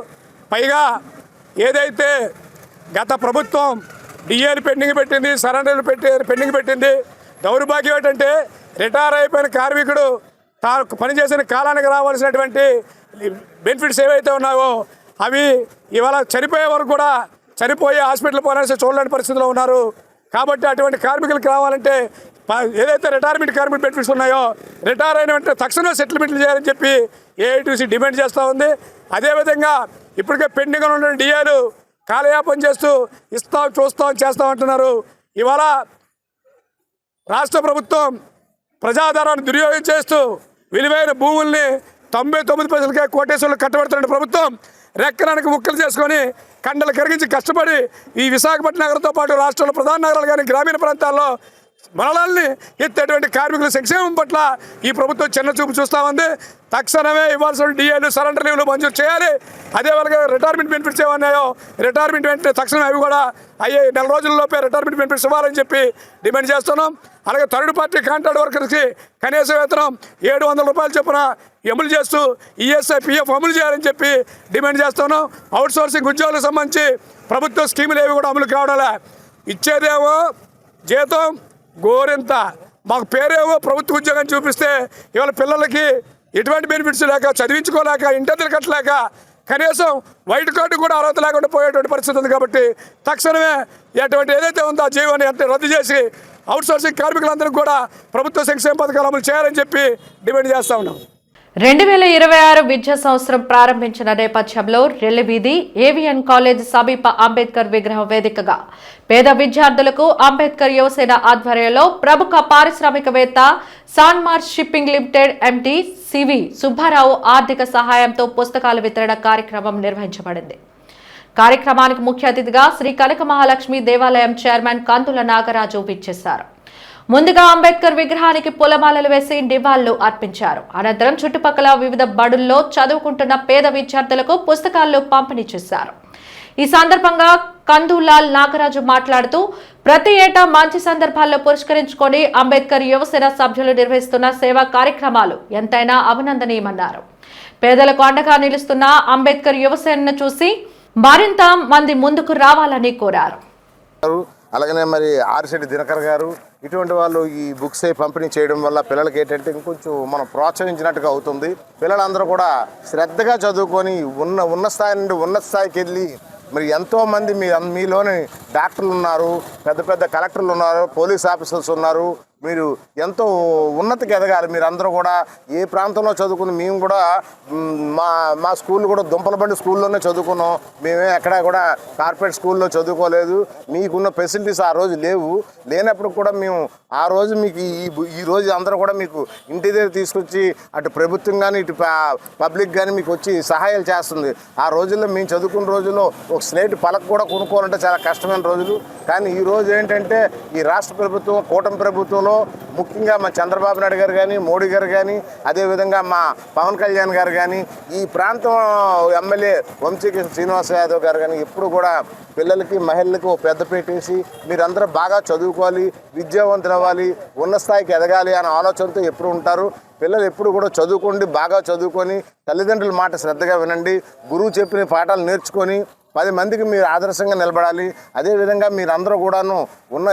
పైగా ఏదైతే గత ప్రభుత్వం డిఏలు పెండింగ్ పెట్టింది, సరెండర్లు పెండింగ్ పెట్టింది. దౌర్భాగ్యం ఏంటంటే రిటైర్ అయిపోయిన కార్మికుడు తాను పనిచేసిన కాలానికి రావాల్సినటువంటి బెనిఫిట్స్ ఏవైతే ఉన్నాయో అవి ఇవాళ చనిపోయే వరకు కూడా చనిపోయే హాస్పిటల్ పోవాల్సి చూడలేని పరిస్థితిలో ఉన్నారు. కాబట్టి అటువంటి కార్మికులకు రావాలంటే ఏదైతే రిటైర్మెంట్ కార్మిక బెనిఫిట్స్ ఉన్నాయో రిటైర్ అయిన వెంటనే తక్షణమే సెటిల్మెంట్లు చేయాలని చెప్పి ఏఐటీయూసీ డిమాండ్ చేస్తూ ఉంది. అదేవిధంగా ఇప్పటికే పెండింగ్గా ఉన్న డిఏలు కాలయాపన చేస్తూ చూస్తాం చేస్తాం అంటున్నారు. ఇవాళ రాష్ట్ర ప్రభుత్వం ప్రజాధనాన్ని దుర్యోగం చేస్తూ విలువైన భూముల్ని 99 పైసలకే కోటేశ్వర్లు కట్టబెడుతున్న ప్రభుత్వం రెక్కడానికి ముక్కలు చేసుకొని కండలు కరిగించి కష్టపడి ఈ విశాఖపట్నం నగరంతో పాటు రాష్ట్రంలో ప్రధాన నగరాలు కానీ గ్రామీణ ప్రాంతాల్లో మనలాల్ని ఎత్తేటువంటి కార్మికుల సంక్షేమం పట్ల ఈ ప్రభుత్వం చిన్న చూపు చూస్తూ ఉంది. తక్షణమే ఇవ్వాల్సిన డిఏలు, సరెండర్ లీవ్లు మంజూరు చేయాలి. అదేవిధంగా రిటైర్మెంట్ బెనిఫిట్స్ ఏమన్నాయో రిటైర్మెంట్ వెంటనే తక్షణమే అవి కూడా అయ్యే 4 రోజుల్లోపే రిటైర్మెంట్ బెనిఫిట్స్ ఇవ్వాలని చెప్పి డిమాండ్ చేస్తున్నాం. అలాగే థర్డ్ పార్టీ కాంట్రాక్ట్ వర్కర్స్కి కనీస వేతనం 700 రూపాయలు చొప్పున అమలు చేస్తూ ఈఎస్ఐ, పిఎఫ్ అమలు చేయాలని చెప్పి డిమాండ్ చేస్తున్నాం. అవుట్సోర్సింగ్ ఉద్యోగులకు సంబంధించి ప్రభుత్వ స్కీములు ఏవి కూడా అమలు కావడాలే. ఇచ్చేదేమో జీతం గోరింత, మాకు పేరేమో ప్రభుత్వ ఉద్యోగం చూపిస్తే ఇవాళ పిల్లలకి ఎటువంటి బెనిఫిట్స్ లేక, చదివించుకోలేక, ఇంటర్నెట్ కట్టలేక కనీసం వైట్ కార్డు కూడా అర్హత లేకుండా పోయేటువంటి పరిస్థితి ఉంది. కాబట్టి తక్షణమే అటువంటి ఏదైతే ఉందో ఆ జీవోని అంటే రద్దు చేసి అవుట్సోర్సింగ్ కార్మికులందరికీ కూడా ప్రభుత్వ సంక్షేమ పథకాలు అమలు చేయాలని చెప్పి డిమాండ్ చేస్తా ఉన్నాం. 2026 విద్యా సంవత్సరం ప్రారంభించిన నేపథ్యంలో రెల్లివీధి ఏవిఎన్ కాలేజ్ సమీప అంబేద్కర్ విగ్రహం వేదికగా పేద విద్యార్థులకు అంబేద్కర్ యువసేన ఆధ్వర్యంలో ప్రముఖ పారిశ్రామికవేత్త Sanmar shipping limited MD CV Subbarao ఆర్థిక సహాయంతో పుస్తకాల వితరణ కార్యక్రమం నిర్వహించబడింది. కార్యక్రమానికి ముఖ్య అతిథిగా శ్రీ కనక మహాలక్ష్మి దేవాలయం చైర్మన్ కందుల నాగరాజు విచ్చేశారు. ముందుగా అంబేద్కర్ విగ్రహానికి పూలమాలలు వేసి నివాళులు అర్పించారు. అనంతరం చుట్టుపక్కల వివిధ బడుల్లో చదువుకుంటున్న పేద విద్యార్థులకు పుస్తకాలను పంపిణీ చేశారు. ఈ సందర్భంగా కందులాల్ నాగరాజు మాట్లాడుతూ ప్రతి ఏటా మంచి సందర్భాల్లో పురస్కరించుకొని అంబేద్కర్ యువసేన సభ్యులు నిర్వహిస్తున్న సేవా కార్యక్రమాలు ఎంతైనా అభినందనీయమన్నారు. పేదలకు అండగా నిలుస్తున్న అంబేద్కర్ యువసేనను చూసి మరింత మంది ముందుకు రావాలని కోరారు. అలాగనే మరి ఆర్సిడి దినకర్ గారు ఇటువంటి వాళ్ళు ఈ బుక్స్ పంపిణీ చేయడం వల్ల పిల్లలకి ఏంటంటే ఇంకొంచెం మనం ప్రోత్సహించినట్టుగా అవుతుంది. పిల్లలందరూ కూడా శ్రద్ధగా చదువుకొని ఉన్న స్థాయి నుండి ఉన్నత స్థాయికి వెళ్ళి మరి ఎంతోమంది మీలోని డాక్టర్లు ఉన్నారు, పెద్ద పెద్ద కలెక్టర్లు ఉన్నారు, పోలీస్ ఆఫీసర్స్ ఉన్నారు. మీరు ఎంతో ఉన్నతికి ఎదగాలి. మీరు అందరూ కూడా ఏ ప్రాంతంలో చదువుకుని మేము కూడా మా స్కూల్ కూడా దుంపలబండి స్కూల్లోనే చదువుకున్నాం. మేమే ఎక్కడా కూడా కార్పొరేట్ స్కూల్లో చదువుకోలేదు. మీకున్న ఫెసిలిటీస్ ఆ రోజు లేనప్పుడు కూడా మేము ఆ రోజు మీకు ఈ రోజు అందరూ కూడా మీకు ఇంటి దగ్గర తీసుకొచ్చి అటు ప్రభుత్వం కానీ ఇటు పబ్లిక్ కానీ మీకు వచ్చి సహాయాలు చేస్తుంది. ఆ రోజుల్లో మేము చదువుకున్న రోజుల్లో ఒక స్లేట్ పలక కూడా కొనుక్కోవాలంటే చాలా కష్టమైన రోజులు. కానీ ఈ రోజు ఏంటంటే ఈ రాష్ట్ర ప్రభుత్వం కూటమి ప్రభుత్వంలో ముఖ్యంగా మా చంద్రబాబు నాయుడు గారు కానీ మోడీ గారు కానీ అదేవిధంగా మా పవన్ కళ్యాణ్ గారు కానీ ఈ ప్రాంతం ఎమ్మెల్యే వంశీకృష్ణ శ్రీనివాస యాదవ్ గారు కానీ ఎప్పుడు కూడా పిల్లలకి మహిళలకు పెద్దపీట వేసి మీరందరూ బాగా చదువుకోవాలి, విద్యావంతులు అవ్వాలి, ఉన్న స్థాయికి ఎదగాలి అనే ఆలోచనతో ఎప్పుడు ఉంటారు. పిల్లలు ఎప్పుడు కూడా చదువుకోండి, బాగా చదువుకొని తల్లిదండ్రుల మాట శ్రద్ధగా వినండి, గురువు చెప్పిన పాఠాలు నేర్చుకొని 10 మందికి మీరు ఆదర్శంగా నిలబడాలి. అదేవిధంగా మీరందరూ కూడాను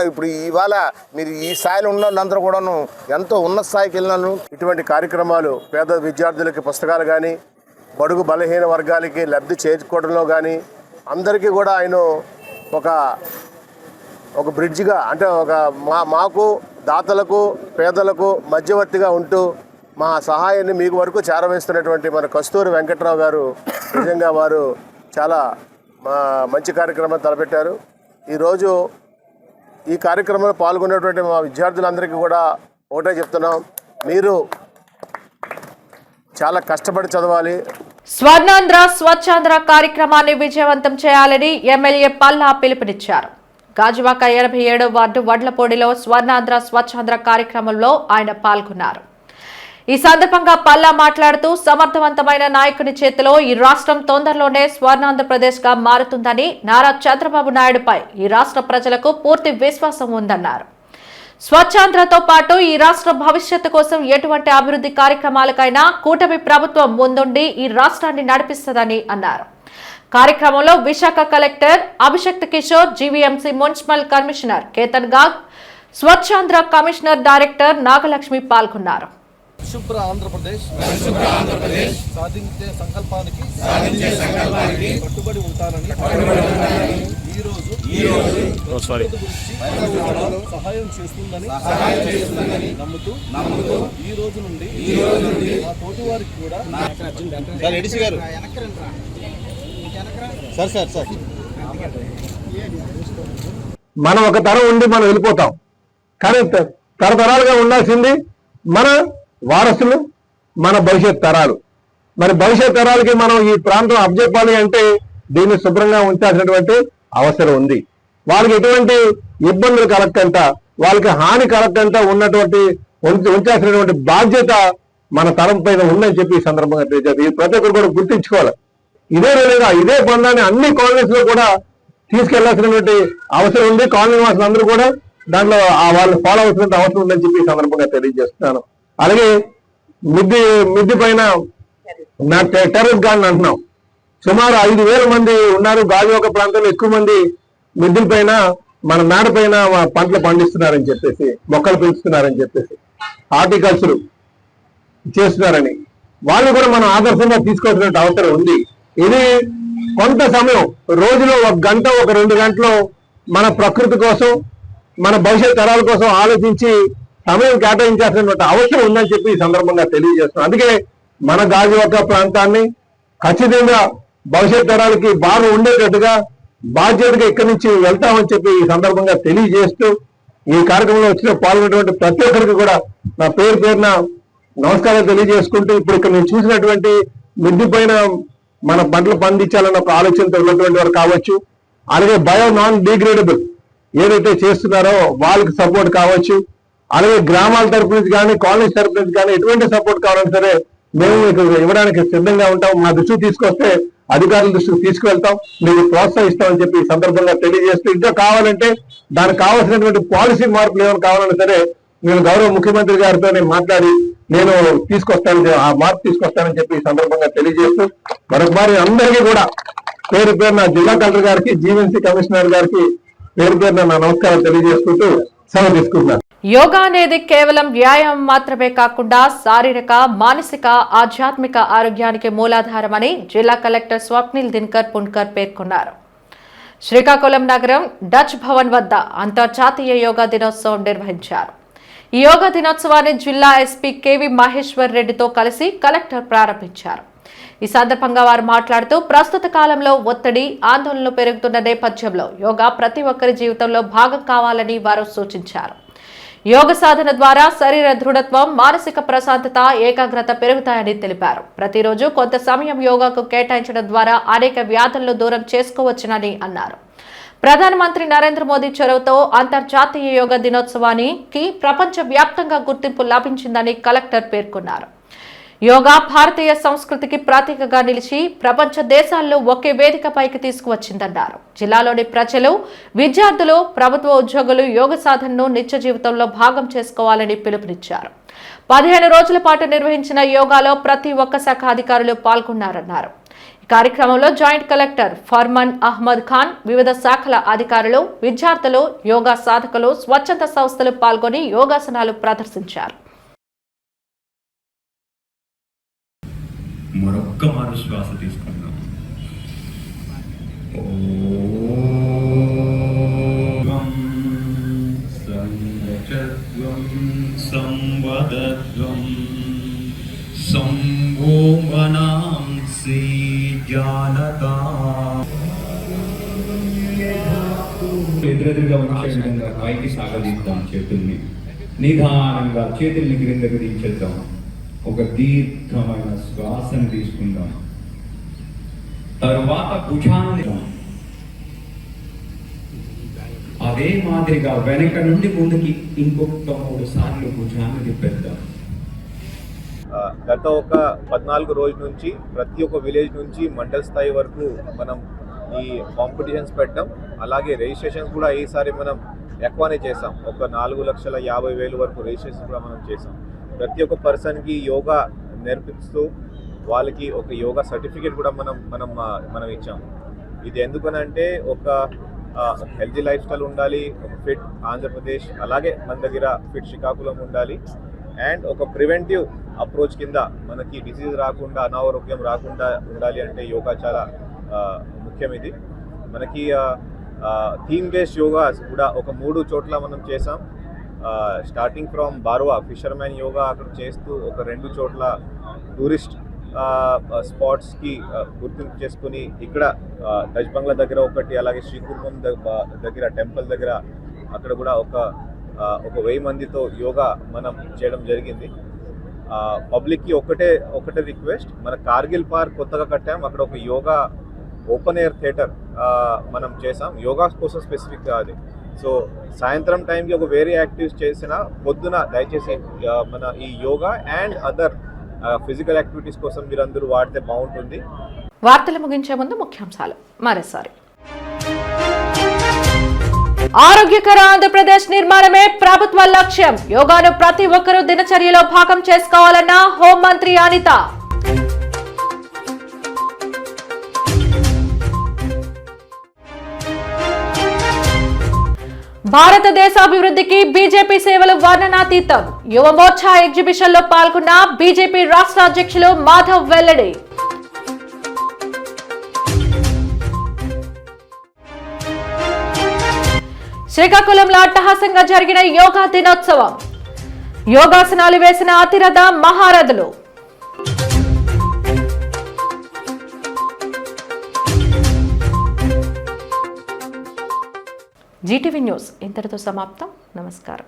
ఇప్పుడు ఇవాళ మీరు ఈ స్థాయిలో ఉన్న వాళ్ళందరూ కూడాను ఎంతో ఉన్నత స్థాయికి వెళ్ళినాను. ఇటువంటి కార్యక్రమాలు పేద విద్యార్థులకి పుస్తకాలు కానీ బడుగు బలహీన వర్గాలకి లబ్ధి చేర్చుకోవడంలో కానీ అందరికీ కూడా ఆయన ఒక బ్రిడ్జిగా అంటే మాకు దాతలకు పేదలకు మధ్యవర్తిగా ఉంటూ మా సహాయాన్ని మీకు వరకు చేరవేస్తున్నటువంటి మన కస్తూరి వెంకట్రావు గారు నిజంగా వారు చాలా మంచి కార్యక్రమం తలపెట్టారు. ఈరోజు ఈ కార్యక్రమంలో పాల్గొనేటువంటి మా విద్యార్థులందరికీ కూడా ఒకటే చెప్తున్నాం, మీరు చాలా కష్టపడి చదవాలి. స్వర్ణాంధ్ర స్వచ్ఛాంధ్ర కార్యక్రమాన్ని విజయవంతం చేయాలని ఎమ్మెల్యే పల్లా పిలుపునిచ్చారు. గాజువాక 87వ వార్డు వడ్లపూడిలో స్వర్ణాంధ్ర స్వచ్ఛాంధ్ర కార్యక్రమంలో ఆయన పాల్గొన్నారు. ఈ సందర్భంగా పల్లా మాట్లాడుతూ సమర్థవంతమైన నాయకుని చేతిలో ఈ రాష్ట్రం తొందరలోనే స్వర్ణాంధ్రప్రదేశ్ గా మారుతుందని, నారా చంద్రబాబు నాయుడుపై ఈ రాష్ట్ర ప్రజలకు పూర్తి విశ్వాసం ఉందన్నారు. స్వచ్ఛాంధ్రతో పాటు ఈ రాష్ట్ర భవిష్యత్తు కోసం ఎటువంటి అభివృద్ధి కార్యక్రమాలకైనా కూటమి ప్రభుత్వం ముందుండి ఈ రాష్ట్రాన్ని నడిపిస్తుందని అన్నారు. కార్యక్రమంలో Visakha collector Abhishikt Kishore, GVMC municipal commissioner Ketan గాగ్, స్వచ్ఛాంధ్ర కమిషనర్ డైరెక్టర్ నాగలక్ష్మి పాల్గొన్నారు. పరిశుభ్ర ఆంధ్రప్రదేశ్ సాధించే సంకల్పానికి కట్టుబడి ఉంటానని ఈ రోజు సహాయం చేస్తుందని నమ్ముతూ ఈ రోజు నుండి మా తోటి వారికి కూడా మనం ఒక తరం ఉండి మనం వెళ్ళిపోతాం, కానీ తరతరాలుగా ఉండాల్సింది మన వారసులు, మన భవిష్యత్ తరాలు. మరి భవిష్యత్ తరాలకి మనం ఈ ప్రాంతం అప్పచెప్పాలి అంటే దీన్ని శుభ్రంగా ఉంచాల్సినటువంటి అవసరం ఉంది. వాళ్ళకి ఎటువంటి ఇబ్బందులు కలగకుండా, వాళ్ళకి హాని కలగకుండా ఉన్నటువంటి ఉంచాల్సినటువంటి బాధ్యత మన తరం పైన ఉందని చెప్పి ఈ సందర్భంగా తెలియజేది. ప్రతి ఒక్కరు కూడా గుర్తించుకోవాలి. ఇదే విధంగా ఇదే బంధాన్ని అన్ని కాలనీస్ లో కూడా తీసుకెళ్లాల్సినటువంటి అవసరం ఉంది. కాలనీ వాసులు అందరూ కూడా దాంట్లో వాళ్ళు ఫాలో అవుతున్న అవసరం ఉందని చెప్పి ఈ సందర్భంగా తెలియజేస్తున్నాను. అలాగే మిద్ది పైన టెర్రస్ గార్డెన్ అంటున్నాం. సుమారు 5,000 మంది ఉన్నారు. గాజువాక ప్రాంతంలో ఎక్కువ మంది మిద్దుల పైన మన మేడ పైన పంటలు పండిస్తున్నారని చెప్పేసి, మొక్కలు పెంచుతున్నారని చెప్పేసి, హార్టికల్చర్ చేస్తున్నారని వాళ్ళు కూడా మనం ఆదర్శంగా తీసుకోవాల్సిన అవసరం ఉంది. ఇది కొంత సమయం, రోజులో 1 గంట 2 గంటలు మన ప్రకృతి కోసం, మన భవిష్యత్ తరాల కోసం ఆలోచించి సమయం కేటాయించాల్సినటువంటి అవసరం ఉందని చెప్పి ఈ సందర్భంగా తెలియజేస్తున్నాం. అందుకే మన గాజువాక ప్రాంతాన్ని ఖచ్చితంగా భవిష్యత్ తరాలకి బాగా ఉండేటట్టుగా బాధ్యతగా ఇక్కడి నుంచి వెళ్తామని చెప్పి ఈ సందర్భంగా తెలియజేస్తూ, ఈ కార్యక్రమంలో వచ్చిన పాల్గొన్నటువంటి ప్రతి ఒక్కరికి కూడా నా పేరున నమస్కారాలు తెలియజేసుకుంటూ, ఇప్పుడు ఇక్కడ నేను చూసినటువంటి మిద్ది పైన మన పంటలు పండించాలన్న ఒక ఆలోచనతో ఉన్నటువంటి వారు కావచ్చు, అలాగే బయో నాన్ డిగ్రేడబుల్ ఏదైతే చేస్తున్నారో వాళ్ళకి సపోర్ట్ కావచ్చు, అలాగే గ్రామాల తరపు నుంచి కానీ కాలనీస్ తరపు నుంచి కానీ ఎటువంటి సపోర్ట్ కావాలని సరే మేము మీకు ఇవ్వడానికి సిద్ధంగా ఉంటాం. మా దృష్టికి తీసుకొస్తే అధికారుల దృష్టికి తీసుకువెళ్తాం, మీకు ప్రోత్సహిస్తామని చెప్పి ఈ సందర్భంగా తెలియజేస్తూ, ఇంకా కావాలంటే దానికి కావాల్సినటువంటి పాలసీ మార్పులు ఏమైనా కావాలన్నా సరే నేను గౌరవ ముఖ్యమంత్రి గారితో మాట్లాడి నేను ఆ మార్పు తీసుకొస్తానని చెప్పి ఈ సందర్భంగా తెలియజేస్తూ, మరొకసారి అందరికీ కూడా పేరున జిల్లా కలెక్టర్ గారికి, జీవీఎంసీ కమిషనర్ గారికి పేరున నా నమస్కారం తెలియజేసుకుంటూ సెలవు తీసుకుంటున్నాను. యోగా అనేది కేవలం వ్యాయామం మాత్రమే కాకుండా శారీరక, మానసిక, ఆధ్యాత్మిక ఆరోగ్యానికి మూలాధారమని జిల్లా కలెక్టర్ స్వప్నిల్ దినకర్ పుణ్కర్ పేర్కొన్నారు. శ్రీకాకుళం నగరం డచ్ భవన్ వద్ద అంతర్జాతీయ యోగా దినోత్సవం నిర్వహించారు. ఈ యోగా దినోత్సవాన్ని జిల్లా ఎస్పీ కేవీ మహేశ్వర్ రెడ్డితో కలిసి కలెక్టర్ ప్రారంభించారు. ఈ సందర్భంగా వారు మాట్లాడుతూ, ప్రస్తుత కాలంలో ఒత్తిడి, ఆందోళనలు పెరుగుతున్న నేపథ్యంలో యోగా ప్రతి ఒక్కరి జీవితంలో భాగం కావాలని వారు సూచించారు. యోగ సాధన ద్వారా శరీర దృఢత్వం, మానసిక ప్రశాంతత, ఏకాగ్రత పెరుగుతాయని తెలిపారు. ప్రతిరోజు కొంత సమయం యోగాకు కేటాయించడం ద్వారా అనేక వ్యాధులను దూరం చేసుకోవచ్చునని అన్నారు. ప్రధానమంత్రి నరేంద్ర మోదీ చొరవతో అంతర్జాతీయ యోగా దినోత్సవానికి ప్రపంచ వ్యాప్తంగా గుర్తింపు లభించిందని కలెక్టర్ పేర్కొన్నారు. యోగా భారతీయ సంస్కృతికి ప్రతీకగా నిలిచి ప్రపంచ దేశాల్లో ఒకే వేదికపైకి తీసుకువచ్చిందన్నారు. జిల్లాలోని ప్రజలు, విద్యార్థులు, ప్రభుత్వ ఉద్యోగులు యోగ సాధనను నిత్య జీవితంలో భాగం చేసుకోవాలని పిలుపునిచ్చారు. 15 రోజుల పాటు నిర్వహించిన యోగాలో ప్రతి ఒక్క శాఖ అధికారులు పాల్గొన్నారన్నారు. ఈ కార్యక్రమంలో జాయింట్ కలెక్టర్ ఫర్మన్ అహ్మద్ ఖాన్, వివిధ శాఖల అధికారులు, విద్యార్థులు, యోగా సాధకులు, స్వచ్ఛంద సంస్థలు పాల్గొని యోగాసనాలు ప్రదర్శించారు. మరొక్క మారు శ్వాస తీసుకుందాం. ఓం సంచత్వం సంవదత్వం సంభోమనాంసి జానతా. ఎదురెదురుగా ఉంచే విధంగా పైకి సాగదీద్దాం. చేతుల్ని నిదానంగా చేతుల్ని క్రిందకు దించేద్దాం. ఒక దీర్ఘమైన శ్వాసను తీసుకుందాం. తరువాత భుజాన్ని అదే మాదిరిగా వెనక నుండి ముందుకి ఇంకొక 3 సార్లు భుజాన్ని తిప్పేద్దాం. గత ఒక 14 రోజుల నుంచి ప్రతి ఒక్క విలేజ్ నుంచి మండల స్థాయి వరకు మనం ఈ కాంపిటీషన్స్ పెట్టాం. అలాగే రిజిస్ట్రేషన్స్ కూడా ఈసారి మనం ఎక్కువనే చేసాం. ఒక 4,50,000 వరకు రిజిస్ట్రేషన్ కూడా మనం చేసాం. ప్రతి ఒక్క పర్సన్కి యోగా నేర్పిస్తూ వాళ్ళకి ఒక యోగా సర్టిఫికేట్ కూడా మనం ఇచ్చాం. ఇది ఎందుకనంటే ఒక హెల్తీ లైఫ్ స్టైల్ ఉండాలి, ఒక ఫిట్ ఆంధ్రప్రదేశ్, అలాగే మన దగ్గర ఫిట్ శ్రీకాకుళం ఉండాలి. అండ్ ఒక ప్రివెంటివ్ అప్రోచ్ కింద మనకి డిసీజ్ రాకుండా, అనారోగ్యం రాకుండా ఉండాలి అంటే యోగా చాలా ముఖ్యం. ఇది మనకి థీమ్ బేస్డ్ యోగా కూడా ఒక 3 చోట్ల మనం చేసాం. Starting from Barwa fishermen yoga అక్కడ చేస్తూ ఒక 2 చోట్ల టూరిస్ట్ స్పాట్స్కి గుర్తింపు చేసుకుని ఇక్కడ డచ్ బంగ్లా దగ్గర ఒకటి, అలాగే శ్రీకుర్మం దగ్గర టెంపుల్ దగ్గర అక్కడ కూడా ఒక 1000 మందితో యోగా మనం చేయడం జరిగింది. పబ్లిక్కి ఒకటే రిక్వెస్ట్, మన కార్గిల్ పార్క్ కొత్తగా కట్టాం, అక్కడ ఒక యోగా ఓపెన్ ఎయిర్ థియేటర్ మనం చేసాం యోగా కోసం స్పెసిఫిక్గా. అది సో సాయంత్రం టైంకి ఒక వేరే యాక్టివిటీస్ చేసిన పొద్దున దయచేసి మన ఈ yoga and other physical activities కోసం మీరందరూ వాడితే బాగుంటుంది. వార్తలు ముగించే ముందు ముఖ్యాంశాలు మరోసారి. ఆరోగ్యకర ఆంధ్రప్రదేశ్ నిర్మాణమే ప్రభుత్వ లక్ష్యం. యోగాను ప్రతి ఒక్కరూ దినచర్యలో భాగం చేసుకోవాలన్న హోంమంత్రి అనిత. భారతదేశాభివృద్ధికి బీజేపీ సేవలు వర్ణనాతీతం. యువ మోర్చా ఎగ్జిబిషన్ లో పాల్గొన్న బీజేపీ రాష్ట్ర అధ్యక్షులు మాధవ్ వెల్లడి. శ్రీకాకుళంలో అట్టహాసంగా జరిగిన యోగా దినోత్సవం. యోగాసనాలు వేసిన అతిరథ మహారథులు. జీటీవీ న్యూస్ ఇంతటితో సమాప్తం. నమస్కారం.